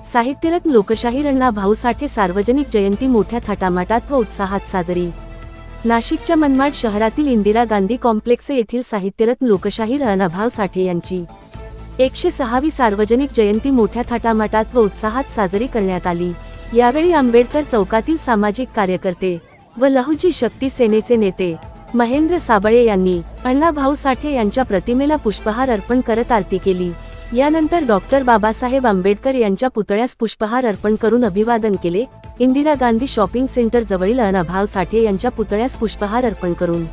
साहित्यरत्न लोकशाहीर अण्णा भाऊ साठे सार्वजनिक जयंती मोठ्या थाटामाटात व उत्साहात साजरी। नाशिकच्या मनमाड शहरातील इंदिरा गांधी कॉम्प्लेक्स येथील साहित्यरत्न लोकशाहीर अण्णा भाऊ साठे यांची 106वी सार्वजनिक जयंती मोठ्या थाटामाटात व उत्साहात साजरी करण्यात आली। यावेळी आंबेडकर चौकातील सामाजिक कार्यकर्ते व लहुजी शक्ती सेनेचे नेते महेंद्र साबळे यांनी अण्णा भाऊ साठे यांच्या प्रतिमेला पुष्पहार अर्पण करत आरती केली। यानंतर डॉक्टर बाबासाहेब आंबेडकर यांच्या पुतळ्यास पुष्पहार अर्पण करून अभिवादन केले। इंदिरा गांधी शॉपिंग सेंटर जवळील अण्णा भाऊ साठे यांच्या पुतळ्यास पुष्पहार अर्पण करून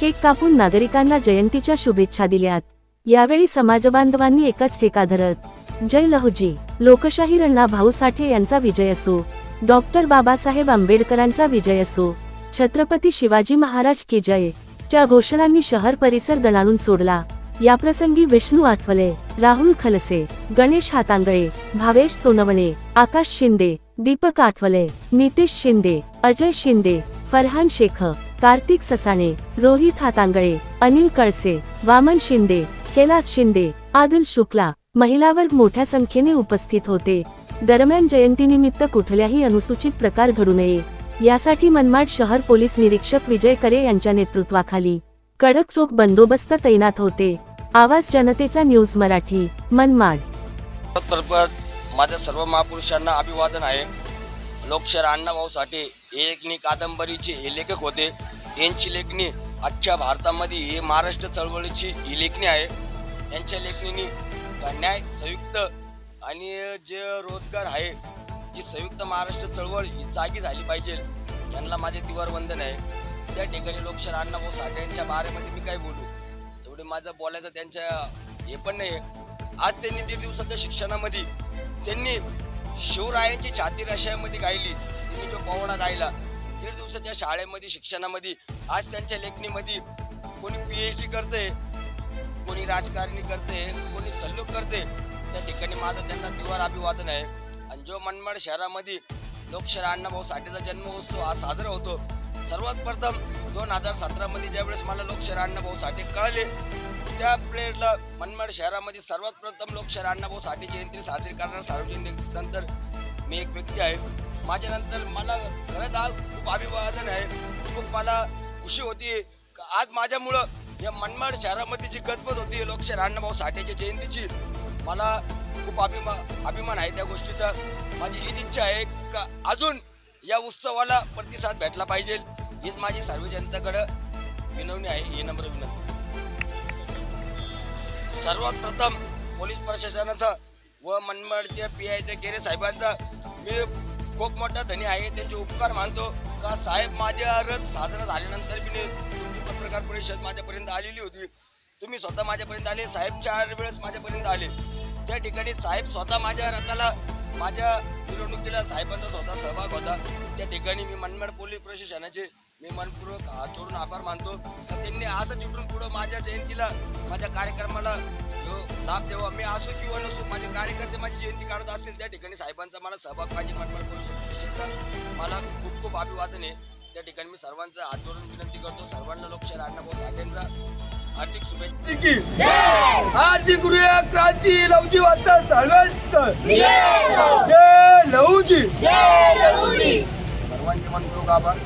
केक कापून नागरिकांना जयंतीच्या शुभेच्छा दिल्यात। यावेळी समाजबांधवांनी एकच ठेका धरत जय लहुजी लोकशाहीर अण्णा भाऊ साठे यांचा विजय असो, डॉक्टर बाबासाहेब आंबेडकरांचा विजय असो, छत्रपती शिवाजी महाराज की जय च्या घोषणांनी शहर परिसर दणाणून सोडला। याप्रसंगी विष्णू आठवले, राहुल खलसे, गणेश हातांगळे, भावेश सोनवणे, आकाश शिंदे, दीपक आठवले, नितेश शिंदे, अजय शिंदे, फरहान शेख, कार्तिक ससाणे, रोहित हातांगळे, अनिल कळसे, वामन शिंदे, कैलास शिंदे, आदिल शुक्ला, महिला वर्ग मोठ्या संख्येने उपस्थित होते। दरम्यान जयंतीनिमित्त कुठल्याही अनुसूचित प्रकार घडू नये यासाठी मनमाड शहर पोलीस निरीक्षक विजय करे यांच्या नेतृत्वाखाली कडक चोख बंदोबस्त तैनात होते। आवाज जनतेचा न्यूज मराठी, मनमाड। माझ्या सर्व महापुरुषांना अभिवादन आहे। लोकशाहीर अण्णा भाऊ साठे लेखनी कादंबरीचे हे लेखक होते। यांची लेखणी अख्ख्या भारतामध्ये हे महाराष्ट्र चळवळीची ही लेखणी आहे। यांच्या लेखणीने न्याय, संयुक्त आणि जे रोजगार आहे, जी संयुक्त महाराष्ट्र चळवळ ही जागी झाली पाहिजे, यांना माझे दिवार वंदन आहे। त्या ठिकाणी लोकशाहीर अण्णा भाऊ साठे यांच्या बारेमध्ये मी काय बोलू, तेवढे माझं बोलायचं त्यांच्या हे पण नाही। आज त्यांनी 1.5 दिवसाच्या शिक्षणामध्ये त्यांनी शिवरायांची छाती रशामध्ये गायली, त्यांनी जो पवना गायला 1.5 दिवसाच्या शाळेमध्ये शिक्षणामध्ये। आज त्यांच्या लेखणीमध्ये कोणी PhD करते, कोणी राजकारणी करते, कोणी सल्लूक करते। त्या ठिकाणी माझं त्यांना दिवार अभिवादन आहे। आणि जो मनमाड शहरामध्ये लोकशाहीर अण्णा भाऊ साठेचा जन्मोत्सव हा साजरा होतो, सर्वात प्रथम 2017 मध्ये ज्यावेळेस मला लोकशाहीर अण्णा भाऊ साठे कळले, त्या प्लेटला मनमाड शहरामध्ये सर्वात प्रथम लोकशाहीर अण्णा भाऊ साठे जयंती साजरी करणार सार्वजनिक नंतर मी एक व्यक्ती आहे। माझ्या नंतर मला खरंच आज खूप अभिवादन आहे। खूप मला खुशी होती आज माझ्यामुळं या मनमाड शहरामध्ये जी गजबज होती लोकशाहीर अण्णा भाऊ साठेच्या जयंतीची, मला खूप अभिमान आहे त्या गोष्टीचा। माझी हीच इच्छा आहे का अजून या उत्सवाला प्रतिसाद भेटला पाहिजे, हीच माझी सर्व जनतेकडे विनवणी आहे, ही नम्र विनंती। सर्वात प्रथम पोलीस प्रशासनाचा व मनमाडच्या PI गेरे साहेबांचा मी खूप मोठा धनी आहे, त्यांचे उपकार मानतो। का साहेब माझ्या रथ साजरा झाल्यानंतर मी तुमची पत्रकार परिषद माझ्यापर्यंत आलेली होती, तुम्ही स्वतः माझ्यापर्यंत आले, साहेब 4 वेळेस माझ्यापर्यंत आले। त्या ठिकाणी साहेब स्वतः माझ्या रथाला, माझ्या मिरवणुकीला साहेबांचा स्वतः सहभाग होता। त्या ठिकाणी मी मनमाड पोलीस प्रशासनाचे मी मनपूर्वक हात जोडून आभार मानतो। तर त्यांनी असं तिथून पुढे माझ्या जयंतीला, माझ्या कार्यक्रमाला लाभ द्यावा। मी असो किंवा नसो, माझे कार्यकर्ते माझी जयंती काढत असतील, त्या ठिकाणी साहेबांचा मला सहभाग पाहिजे मनमाड पोलीस स्टेशनचा। मला खूप खूप अभिवादन आहे। त्या ठिकाणी मी सर्वांचा हात जोडून विनंती करतो, सर्वांना लोकशाहीर अण्णा भाऊ साठेंचा हार्दिक शुभेच्छा। हार्दिक क्रांती लहुजी वाटतं सर्वांचं जय लहुजी, सर्वांचे मनपूर्वक आभार।